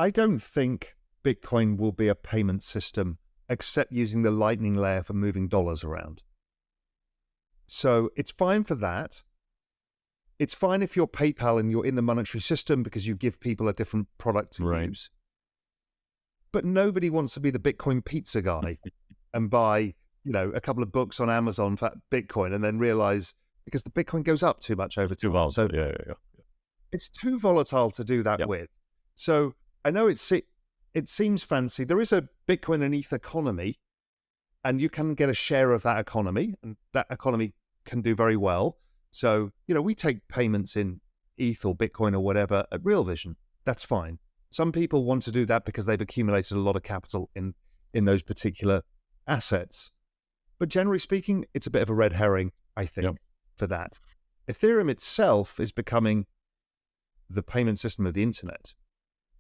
I don't think Bitcoin will be a payment system except using the Lightning layer for moving dollars around. So it's fine for that. It's fine if you're PayPal and you're in the monetary system because you give people a different product to use. But nobody wants to be the Bitcoin pizza guy and buy, a couple of books on Amazon for Bitcoin and then realize because the Bitcoin goes up too much over time. So it's too volatile to do that with. So I know it seems fancy. There is a Bitcoin and ETH economy, and you can get a share of that economy, and that economy can do very well. So, we take payments in ETH or Bitcoin or whatever at Real Vision. That's fine. Some people want to do that because they've accumulated a lot of capital in those particular assets. But generally speaking, it's a bit of a red herring, I think, for that. Ethereum itself is becoming the payment system of the internet.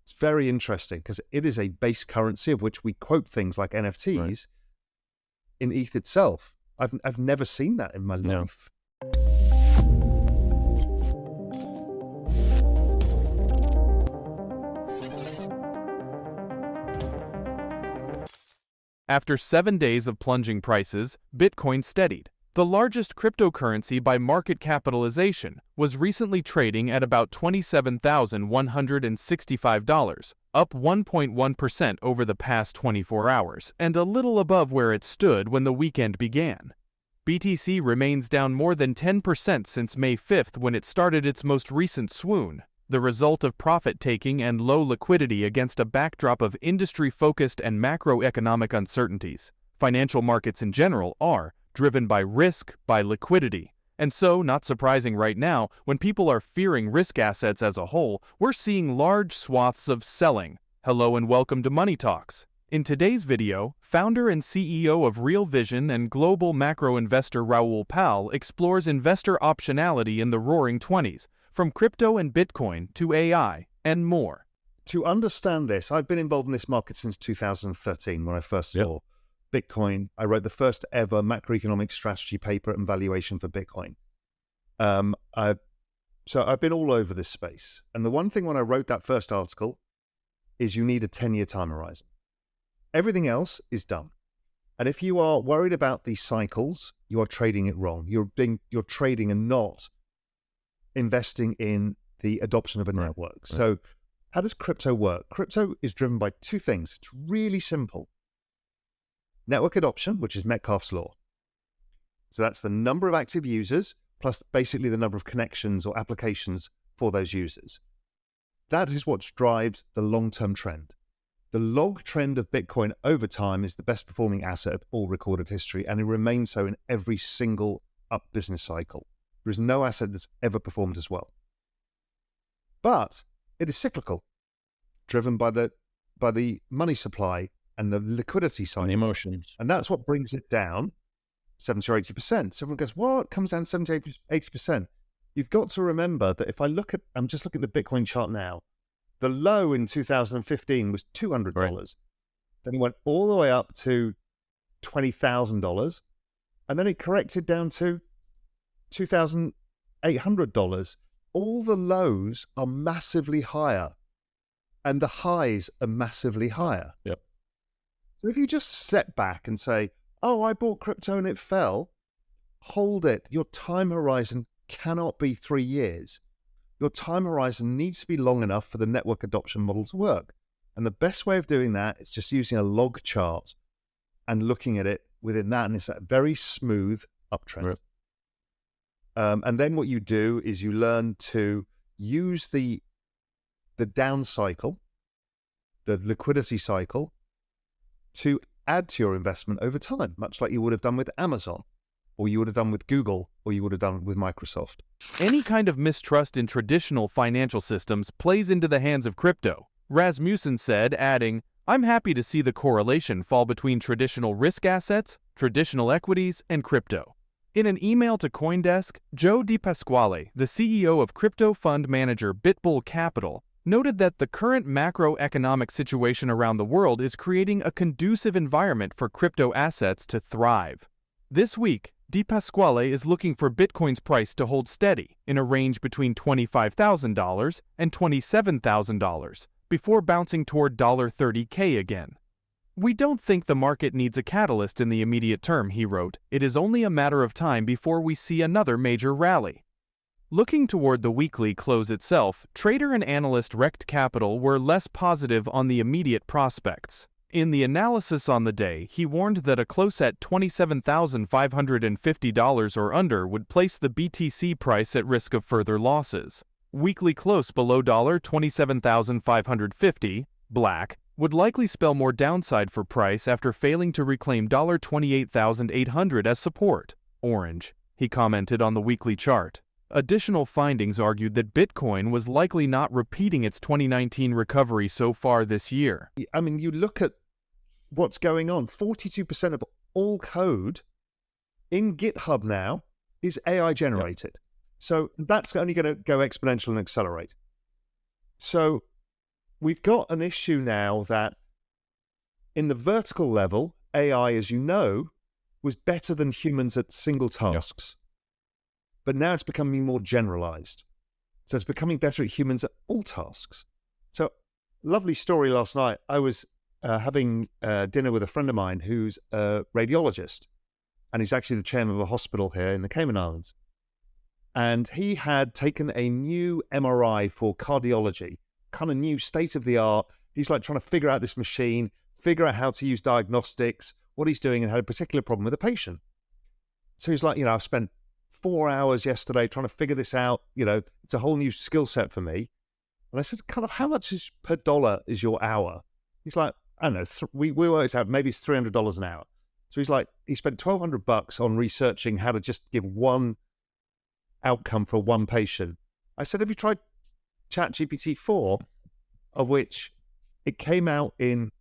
It's very interesting because it is a base currency of which we quote things like NFTs in ETH itself. I've never seen that in my life. After 7 days of plunging prices, Bitcoin steadied. The largest cryptocurrency by market capitalization was recently trading at about $27,165, up 1.1% over the past 24 hours, and a little above where it stood when the weekend began. BTC remains down more than 10% since May 5th when it started its most recent swoon, the result of profit-taking and low liquidity against a backdrop of industry-focused and macroeconomic uncertainties. Financial markets in general are driven by risk, by liquidity. And so, not surprising right now, when people are fearing risk assets as a whole, we're seeing large swaths of selling. Hello and welcome to Money Talks. In today's video, founder and CEO of Real Vision and global macro investor Raoul explores investor optionality in the roaring 20s, from crypto and Bitcoin to AI, and more. To understand this, I've been involved in this market since 2013 when I first saw Bitcoin. I wrote the first ever macroeconomic strategy paper and valuation for Bitcoin. So I've been all over this space. And the one thing when I wrote that first article is you need a 10-year time horizon. Everything else is done. And if you are worried about these cycles, you are trading it wrong. You're trading and not investing in the adoption of a network. So how does crypto work? Crypto is driven by two things. It's really simple. Network adoption, which is Metcalfe's law. So that's the number of active users plus basically the number of connections or applications for those users. That is what drives the long-term trend. The log trend of Bitcoin over time is the best performing asset of all recorded history, and it remains so in every single up business cycle. There is no asset that's ever performed as well. But it is cyclical, driven by the money supply and the liquidity side. And the emotions. And that's what brings it down 70 or 80%. So everyone goes, well, it comes down 70, 80%. You've got to remember that if I'm just looking at the Bitcoin chart now, the low in 2015 was $200. Right. Then it went all the way up to $20,000. And then it corrected down to $2,800. All the lows are massively higher and the highs are massively higher. Yep. So if you just step back and say, oh, I bought crypto and it fell, hold it. Your time horizon cannot be 3 years. Your time horizon needs to be long enough for the network adoption model to work. And the best way of doing that is just using a log chart and looking at it within that. And it's a very smooth uptrend. Right. And then what you do is you learn to use the down cycle, the liquidity cycle, to add to your investment over time, much like you would have done with Amazon, or you would have done with Google, or you would have done with Microsoft. Any kind of mistrust in traditional financial systems plays into the hands of crypto, Rasmussen said, adding, I'm happy to see the correlation fall between traditional risk assets, traditional equities, and crypto. In an email to CoinDesk, Joe DiPasquale, the CEO of crypto fund manager BitBull Capital, noted that the current macroeconomic situation around the world is creating a conducive environment for crypto assets to thrive. This week, DiPasquale is looking for Bitcoin's price to hold steady in a range between $25,000 and $27,000, before bouncing toward $30K again. "We don't think the market needs a catalyst in the immediate term," he wrote. "It is only a matter of time before we see another major rally." Looking toward the weekly close itself, trader and analyst Rect Capital were less positive on the immediate prospects. In the analysis on the day, he warned that a close at $27,550 or under would place the BTC price at risk of further losses. Weekly close below $27,550, black, would likely spell more downside for price after failing to reclaim $28,800 as support, orange, he commented on the weekly chart. Additional findings argued that Bitcoin was likely not repeating its 2019 recovery so far this year. I mean, you look at what's going on. 42% of all code in GitHub now is AI generated. Yep. So that's only going to go exponential and accelerate. So we've got an issue now that in the vertical level, AI, as you know, was better than humans at single tasks. Yep. But now it's becoming more generalized. So it's becoming better at humans at all tasks. So, lovely story last night. I was having dinner with a friend of mine who's a radiologist, and he's actually the chairman of a hospital here in the Cayman Islands. And he had taken a new MRI for cardiology, kind of new state-of-the-art. He's like trying to figure out this machine, figure out how to use diagnostics, what he's doing, and had a particular problem with a patient. So he's like, I've spent 4 hours yesterday trying to figure this out. It's a whole new skill set for me. And I said, kind of, how much is per dollar is your hour? He's like, I don't know, we worked out, maybe it's $300 an hour. So he's like, he spent $1,200 on researching how to just give one outcome for one patient. I said, have you tried ChatGPT 4, of which it came out in,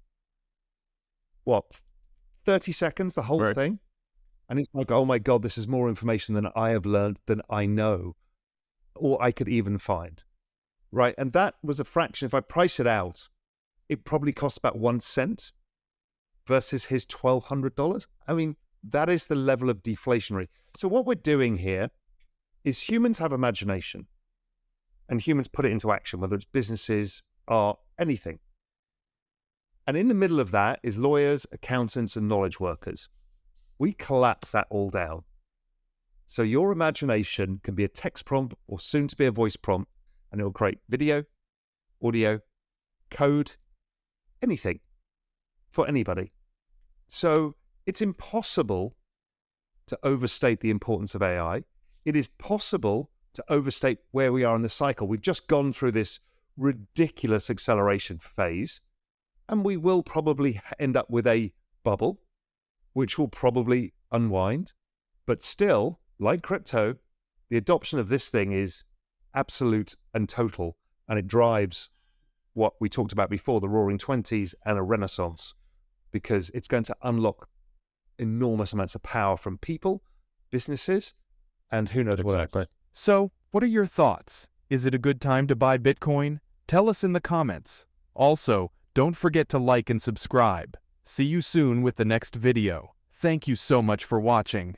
30 seconds, the whole thing? And it's like, oh my God, this is more information than I have learned, than I know, or I could even find, right? And that was a fraction. If I price it out, it probably costs about 1 cent versus his $1,200. I mean, that is the level of deflationary. So what we're doing here is humans have imagination, and humans put it into action, whether it's businesses, art, anything. And in the middle of that is lawyers, accountants, and knowledge workers. We collapse that all down. So your imagination can be a text prompt or soon to be a voice prompt, and it will create video, audio, code, anything for anybody. So it's impossible to overstate the importance of AI. It is possible to overstate where we are in the cycle. We've just gone through this ridiculous acceleration phase, and we will probably end up with a bubble, which will probably unwind. But still, like crypto, the adoption of this thing is absolute and total, and it drives what we talked about before, the roaring 20s and a renaissance, because it's going to unlock enormous amounts of power from people, businesses, and who knows what else. So, what are your thoughts? Is it a good time to buy Bitcoin? Tell us in the comments. Also, don't forget to like and subscribe. See you soon with the next video. Thank you so much for watching.